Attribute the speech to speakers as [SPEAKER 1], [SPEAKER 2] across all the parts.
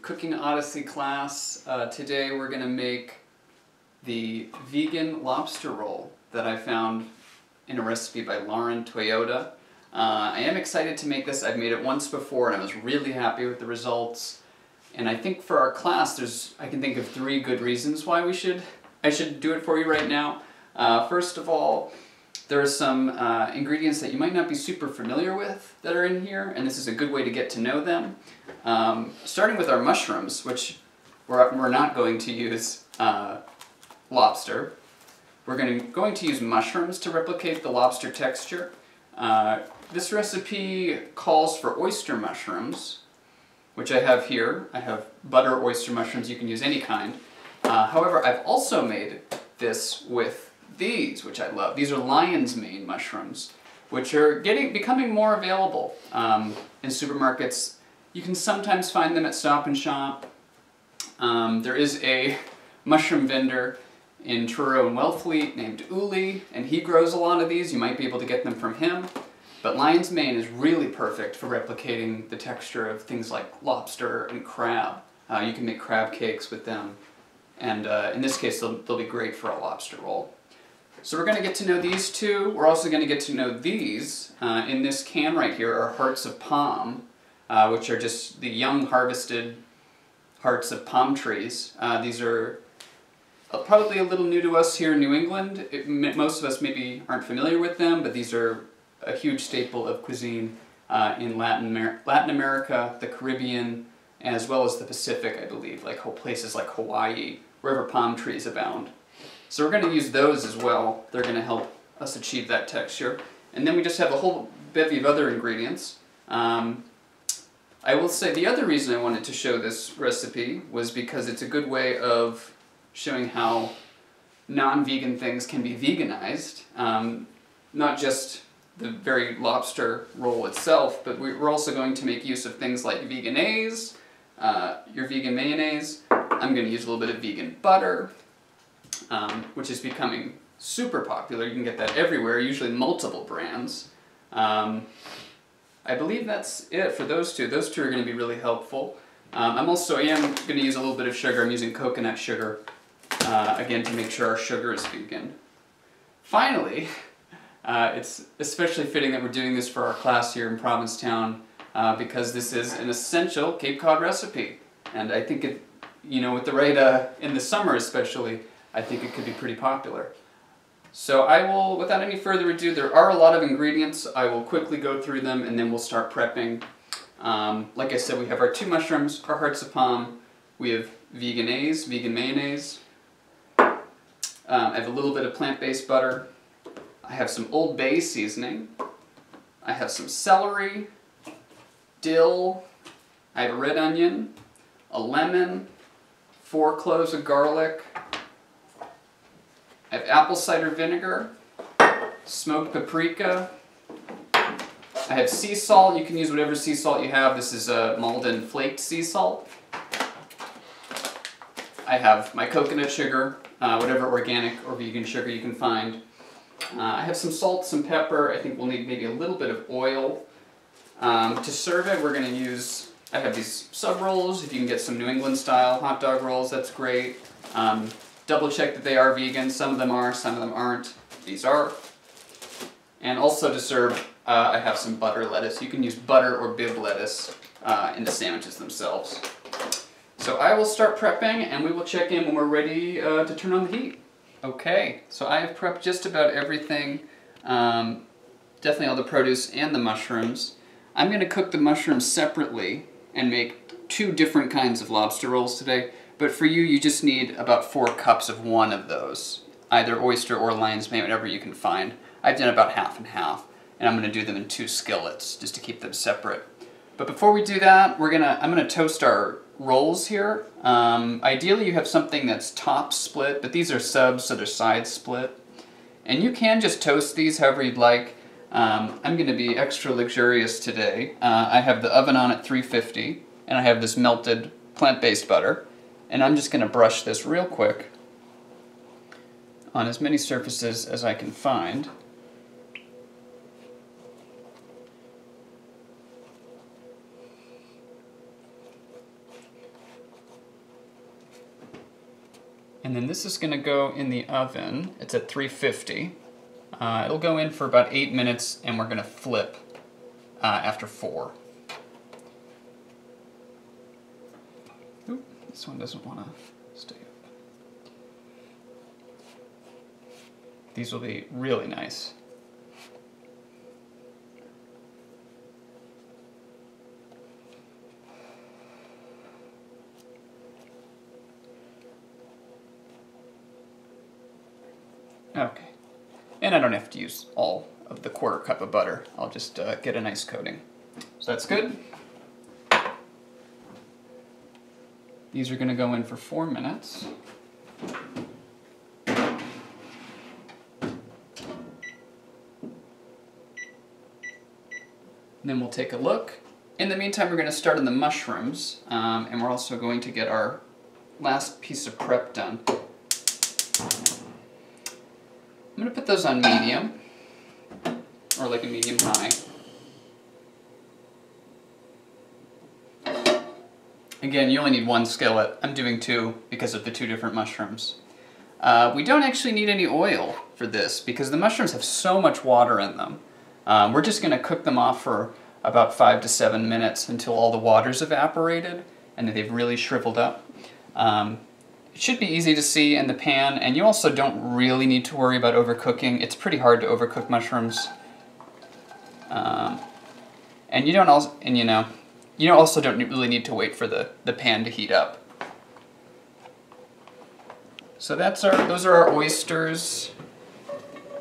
[SPEAKER 1] Cooking Odyssey class. Today we're going to make the vegan lobster roll that I found in a recipe by Lauren Toyota. I am excited to make this. I've made it once before and I was really happy with the results. And I think for our class I can think of 3 good reasons why I should do it for you right now. First of all, there are some ingredients that you might not be super familiar with that are in here, and this is a good way to get to know them. Starting with our mushrooms, which we're not going to use lobster. We're going to use mushrooms to replicate the lobster texture. This recipe calls for oyster mushrooms, which I have here. I have butter oyster mushrooms. You can use any kind. However, I've also made this with these, which I love. These are lion's mane mushrooms, which are becoming more available in supermarkets. You can sometimes find them at Stop and Shop. There is a mushroom vendor in Truro and Wellfleet named Uli, and he grows a lot of these. You might be able to get them from him. But lion's mane is really perfect for replicating the texture of things like lobster and crab. You can make crab cakes with them, and in this case they'll be great for a lobster roll. So we're going to get to know these 2. We're also going to get to know these. In this can right here are hearts of palm, which are just the young harvested hearts of palm trees. These are probably a little new to us here in New England. Most of us maybe aren't familiar with them, but these are a huge staple of cuisine in Latin America, the Caribbean, as well as the Pacific, I believe, like places like Hawaii, wherever palm trees abound. So we're going to use those as well. They're going to help us achieve that texture. And then we just have a whole bevy of other ingredients. I will say the other reason I wanted to show this recipe was because it's a good way of showing how non-vegan things can be veganized. Not just the very lobster roll itself, but we're also going to make use of things like veganese, your vegan mayonnaise. I'm going to use a little bit of vegan butter, which is becoming super popular. You can get that everywhere, usually multiple brands. I believe that's it for those 2. Those 2 are going to be really helpful. I am going to use a little bit of sugar. I'm using coconut sugar, again, to make sure our sugar is vegan. Finally, it's especially fitting that we're doing this for our class here in Provincetown, because this is an essential Cape Cod recipe. And I think it, with the right, in the summer especially, I think it could be pretty popular. So I will, without any further ado, there are a lot of ingredients. I will quickly go through them and then we'll start prepping. Like I said, we have our 2 mushrooms, our hearts of palm, we have veganese, vegan mayonnaise. I have a little bit of plant-based butter. I have some Old Bay seasoning. I have some celery, dill. I have a red onion, a lemon, 4 cloves of garlic. I have apple cider vinegar, smoked paprika. I have sea salt. You can use whatever sea salt you have. This is a Malden flaked sea salt. I have my coconut sugar, whatever organic or vegan sugar you can find. I have some salt, some pepper. I think we'll need maybe a little bit of oil. To serve it, we're going to use, I have these sub rolls. If you can get some New England style hot dog rolls, that's great. Double check that they are vegan. Some of them are, some of them aren't. These are. And also to serve, I have some butter lettuce. You can use butter or bib lettuce in the sandwiches themselves. So I will start prepping and we will check in when we're ready to turn on the heat. Okay, so I have prepped just about everything, definitely all the produce and the mushrooms. I'm going to cook the mushrooms separately and make 2 different kinds of lobster rolls today, but for you just need about 4 cups of one of those, either oyster or lion's mane, whatever you can find. I've done about half and half, and I'm going to do them in 2 skillets just to keep them separate. But before we do that, I'm going to toast our rolls here. Ideally you have something that's top split, but these are subs, so they're side split. And you can just toast these however you'd like. I'm going to be extra luxurious today. I have the oven on at 350, and I have this melted plant-based butter. And I'm just going to brush this real quick on as many surfaces as I can find. And then this is going to go in the oven. It's at 350. It'll go in for about 8 minutes, and we're going to flip after 4. Oop, this one doesn't want to stay up. These will be really nice. Okay, and I don't have to use all of the 1/4 cup of butter. I'll just get a nice coating. So that's good. These are going to go in for 4 minutes. And then we'll take a look. In the meantime, we're going to start on the mushrooms, and we're also going to get our last piece of prep done. I'm going to put those on medium, or like a medium high. Again, you only need 1 skillet. I'm doing 2 because of the 2 different mushrooms. We don't actually need any oil for this because the mushrooms have so much water in them. We're just going to cook them off for about 5 to 7 minutes until all the water's evaporated and that they've really shriveled up. It should be easy to see in the pan, and you also don't really need to worry about overcooking. It's pretty hard to overcook mushrooms. And you also don't really need to wait for the pan to heat up. So those are our oysters.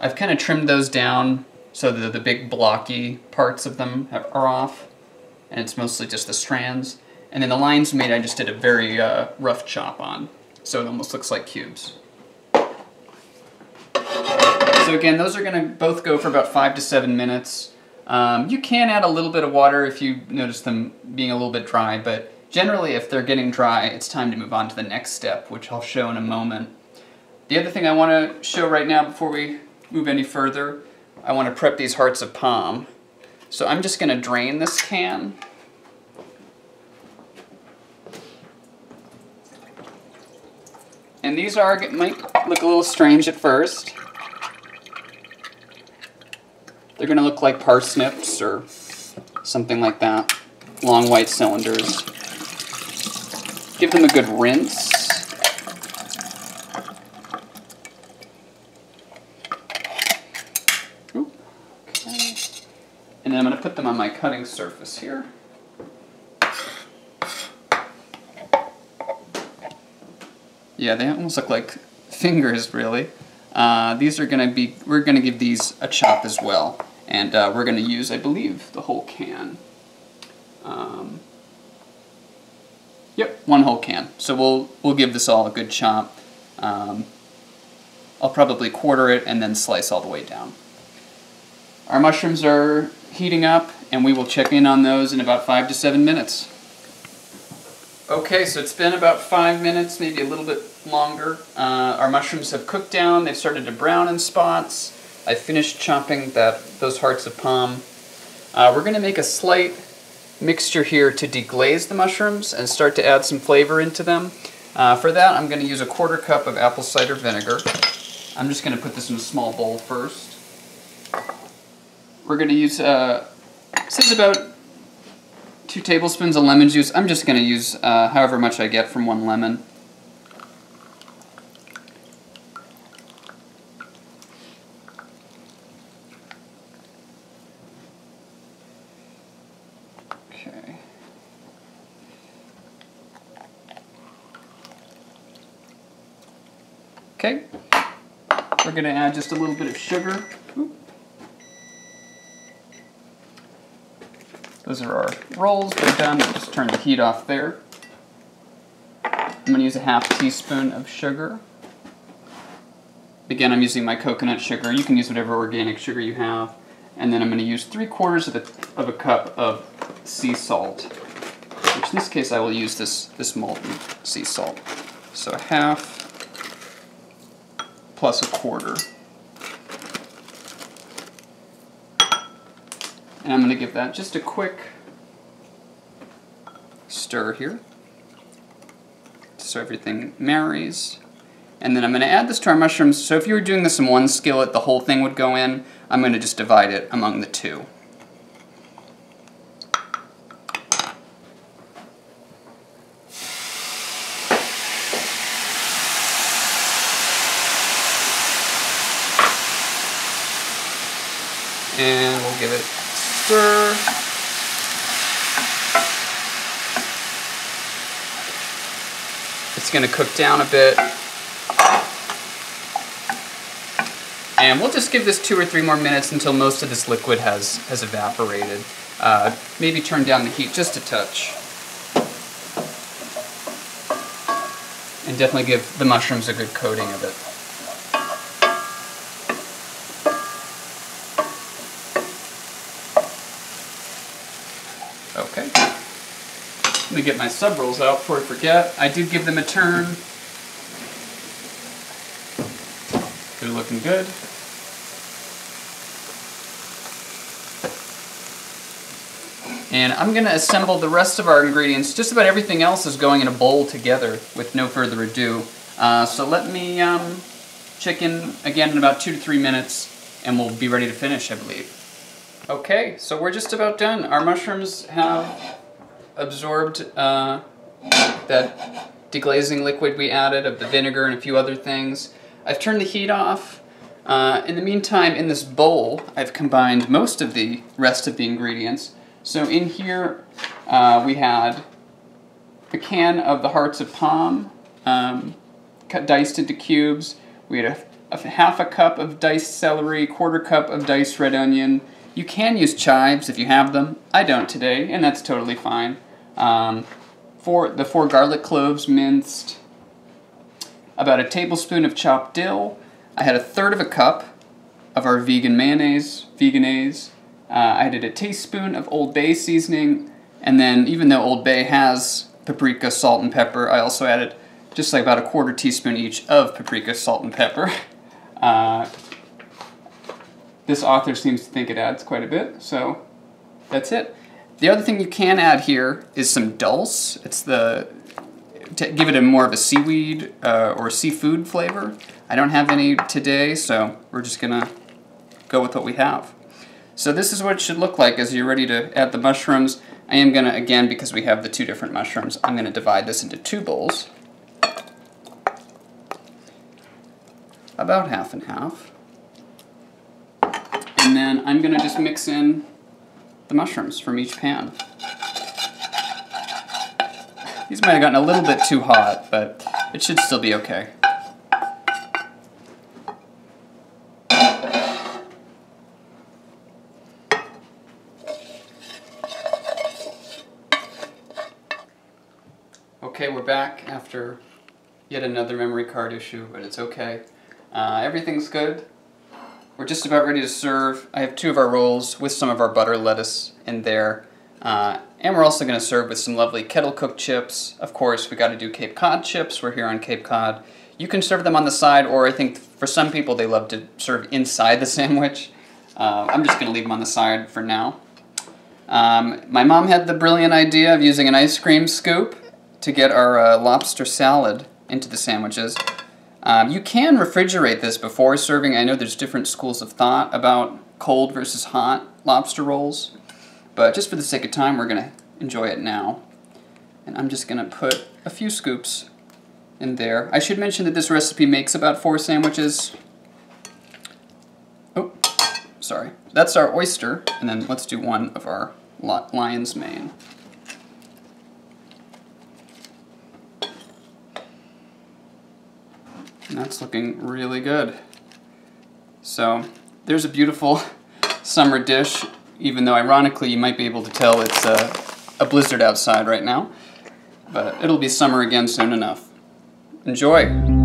[SPEAKER 1] I've kind of trimmed those down so that the big blocky parts of them are off, and it's mostly just the strands. And then the lion's meat I just did a very rough chop on, so it almost looks like cubes. So again, those are going to both go for about 5 to 7 minutes. You can add a little bit of water if you notice them being a little bit dry, but generally if they're getting dry, it's time to move on to the next step, which I'll show in a moment. The other thing I want to show right now before we move any further, I want to prep these hearts of palm. So I'm just going to drain this can. And these might look a little strange at first. They're going to look like parsnips or something like that. Long white cylinders. Give them a good rinse. Ooh. Okay. And then I'm going to put them on my cutting surface here. Yeah, they almost look like fingers, really. We're going to give these a chop as well. And we're going to use, I believe, the whole can. Yep, 1 whole can. So we'll give this all a good chop. I'll probably quarter it and then slice all the way down. Our mushrooms are heating up, and we will check in on those in about 5 to 7 minutes. Okay, so it's been about 5 minutes, maybe a little bit longer. Our mushrooms have cooked down. They've started to brown in spots. I finished chopping those hearts of palm. We're going to make a slight mixture here to deglaze the mushrooms and start to add some flavor into them. For that, I'm going to use a 1/4 cup of apple cider vinegar. I'm just going to put this in a small bowl first. We're going to use, this is about 2 tablespoons of lemon juice. I'm just going to use however much I get from 1 lemon. Okay. Okay. We're going to add just a little bit of sugar. Oop. Those are our rolls. They're done. We'll just turn the heat off there. I'm going to use a 1/2 teaspoon of sugar. Again, I'm using my coconut sugar. You can use whatever organic sugar you have. And then I'm going to use 3/4 of a cup of sea salt, which in this case I will use this molten sea salt. So 1/2 plus 1/4. And I'm going to give that just a quick stir here so everything marries. And then I'm going to add this to our mushrooms. So if you were doing this in one skillet, the whole thing would go in. I'm going to just divide it among the two. And we'll give it a stir. It's going to cook down a bit. And we'll just give this 2 or 3 more minutes until most of this liquid has evaporated. Maybe turn down the heat just a touch. And definitely give the mushrooms a good coating of it. Okay. Let me get my sub rolls out before I forget. I did give them a turn. They're looking good. And I'm going to assemble the rest of our ingredients. Just about everything else is going in a bowl together with no further ado. So let me check in again in about 2 to 3 minutes and we'll be ready to finish, I believe. Okay, so we're just about done. Our mushrooms have absorbed that deglazing liquid we added of the vinegar and a few other things. I've turned the heat off. In the meantime, in this bowl, I've combined most of the rest of the ingredients. So in here, we had a can of the hearts of palm, diced into cubes. We had a half a cup of diced celery, 1/4 cup of diced red onion. You can use chives if you have them. I don't today, and that's totally fine. 4 garlic cloves minced, about a tablespoon of chopped dill. I had 1/3 cup of our vegan mayonnaise, Vegenaise. I added a teaspoon of Old Bay seasoning, and then even though Old Bay has paprika, salt, and pepper, I also added just like about a 1/4 teaspoon each of paprika, salt, and pepper. This author seems to think it adds quite a bit, so that's it. The other thing you can add here is some dulse. It's to give it more of a seaweed or seafood flavor. I don't have any today, so we're just gonna go with what we have. So this is what it should look like as you're ready to add the mushrooms. I am gonna, again, because we have the 2 different mushrooms, I'm gonna divide this into 2 bowls. About half and half. And then I'm gonna just mix in the mushrooms from each pan. These might have gotten a little bit too hot, but it should still be okay. Okay, we're back after yet another memory card issue, but it's okay. Everything's good. We're just about ready to serve. I have 2 of our rolls with some of our butter lettuce in there. And we're also going to serve with some lovely kettle-cooked chips. Of course, we got to do Cape Cod chips. We're here on Cape Cod. You can serve them on the side, or I think for some people they love to serve inside the sandwich. I'm just going to leave them on the side for now. My mom had the brilliant idea of using an ice cream scoop to get our lobster salad into the sandwiches. You can refrigerate this before serving. I know there's different schools of thought about cold versus hot lobster rolls, but just for the sake of time, we're going to enjoy it now. And I'm just going to put a few scoops in there. I should mention that this recipe makes about 4 sandwiches. Oh, sorry. That's our oyster, and then let's do 1 of our lion's mane. And that's looking really good. So there's a beautiful summer dish, even though ironically you might be able to tell it's a blizzard outside right now. But it'll be summer again soon enough. Enjoy!